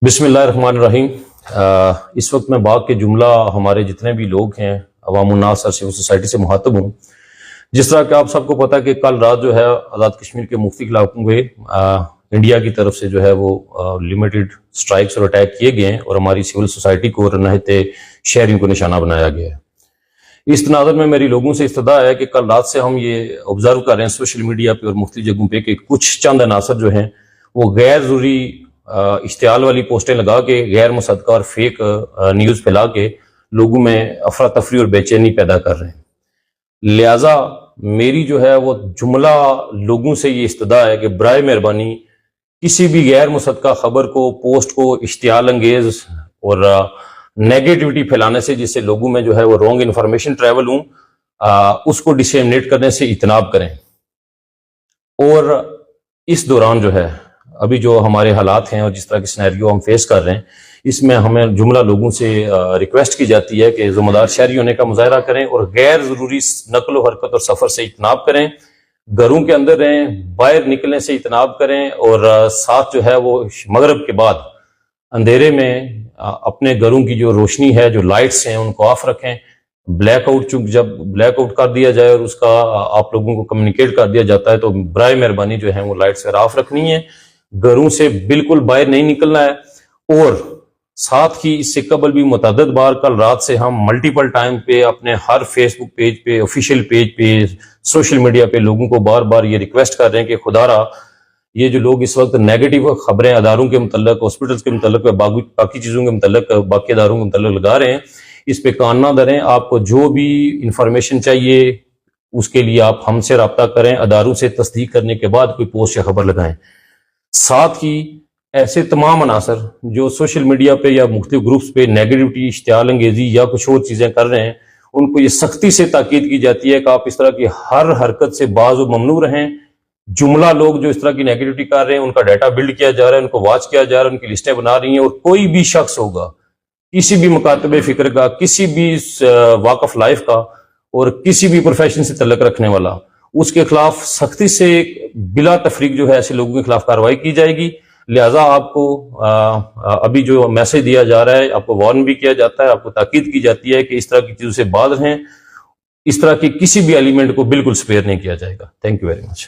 بسم اللہ الرحمن الرحیم۔ اس وقت میں باغ کے جملہ ہمارے جتنے بھی لوگ ہیں عوام الناس اور سول سوسائٹی سے مخاطب ہوں۔ جس طرح کہ آپ سب کو پتہ ہے کہ کل رات جو ہے آزاد کشمیر کے مختلف علاقوں میں انڈیا کی طرف سے جو ہے وہ لمیٹڈ سٹرائکس اور اٹیک کیے گئے ہیں اور ہماری سول سوسائٹی کو اور نہتے شہریوں کو نشانہ بنایا گیا ہے۔ اس تناظر میں میری لوگوں سے استدعا ہے کہ کل رات سے ہم یہ آبزرو کر رہے ہیں سوشل میڈیا پہ اور مختلف جگہوں پہ کہ کچھ چند عناصر جو ہیں وہ غیر ضروری اشتعال والی پوسٹیں لگا کے غیر مصدقہ اور فیک نیوز پھیلا کے لوگوں میں افراتفری اور بے چینی پیدا کر رہے ہیں۔ لہٰذا میری جو ہے وہ جملہ لوگوں سے یہ استدعا ہے کہ برائے مہربانی کسی بھی غیر مصدقہ خبر کو پوسٹ کو اشتعال انگیز اور نیگیٹیوٹی پھیلانے سے جس سے لوگوں میں جو ہے وہ رونگ انفارمیشن ٹریول ہوں اس کو ڈسیمنیٹ کرنے سے اجتناب کریں۔ اور اس دوران جو ہے ابھی جو ہمارے حالات ہیں اور جس طرح کی سینیریو ہم فیس کر رہے ہیں اس میں ہمیں جملہ لوگوں سے ریکویسٹ کی جاتی ہے کہ ذمہ دار شہری ہونے کا مظاہرہ کریں اور غیر ضروری نقل و حرکت اور سفر سے اجتناب کریں، گھروں کے اندر رہیں، باہر نکلنے سے اجتناب کریں اور ساتھ جو ہے وہ مغرب کے بعد اندھیرے میں اپنے گھروں کی جو روشنی ہے جو لائٹس ہیں ان کو آف رکھیں۔ بلیک آؤٹ جب بلیک آؤٹ کر دیا جائے اور اس کا آپ لوگوں کو کمیونیکیٹ کر دیا جاتا ہے تو برائے مہربانی جو ہے وہ لائٹس آف رکھنی ہے، گھروں سے بالکل باہر نہیں نکلنا ہے۔ اور ساتھ ہی اس سے قبل بھی متعدد بار کل رات سے ہم ملٹیپل ٹائم پہ اپنے ہر فیس بک پیج پہ آفیشیل پیج پہ سوشل میڈیا پہ لوگوں کو بار بار یہ ریکویسٹ کر رہے ہیں کہ خدا را یہ جو لوگ اس وقت نیگیٹو خبریں اداروں کے متعلق ہاسپٹلس کے متعلق باقی چیزوں کے متعلق باقی اداروں کے متعلق لگا رہے ہیں اس پہ کان نہ دھریں۔ آپ کو جو بھی انفارمیشن چاہیے اس کے لیے آپ ہم سے رابطہ کریں، اداروں سے تصدیق کرنے کے بعد کوئی پوسٹ یا خبر لگائیں۔ ساتھ ہی ایسے تمام عناصر جو سوشل میڈیا پہ یا مختلف گروپس پہ نیگیٹیوٹی اشتعال انگیزی یا کچھ اور چیزیں کر رہے ہیں ان کو یہ سختی سے تاکید کی جاتی ہے کہ آپ اس طرح کی ہر حرکت سے باز و ممنوع رہیں۔ جملہ لوگ جو اس طرح کی نیگیٹیوٹی کر رہے ہیں ان کا ڈیٹا بلڈ کیا جا رہا ہے، ان کو واچ کیا جا رہا ہے، ان کی لسٹیں بنا رہی ہیں اور کوئی بھی شخص ہوگا کسی بھی مکاتب فکر کا، کسی بھی واک آف لائف کا اور کسی بھی پروفیشن سے تعلق رکھنے والا اس کے خلاف سختی سے بلا تفریق جو ہے ایسے لوگوں کے خلاف کارروائی کی جائے گی۔ لہٰذا آپ کو ابھی جو میسج دیا جا رہا ہے آپ کو وارن بھی کیا جاتا ہے، آپ کو تاکید کی جاتی ہے کہ اس طرح کی چیزوں سے باز رہیں، اس طرح کی کسی بھی ایلیمنٹ کو بالکل سپیئر نہیں کیا جائے گا۔ Thank you very much.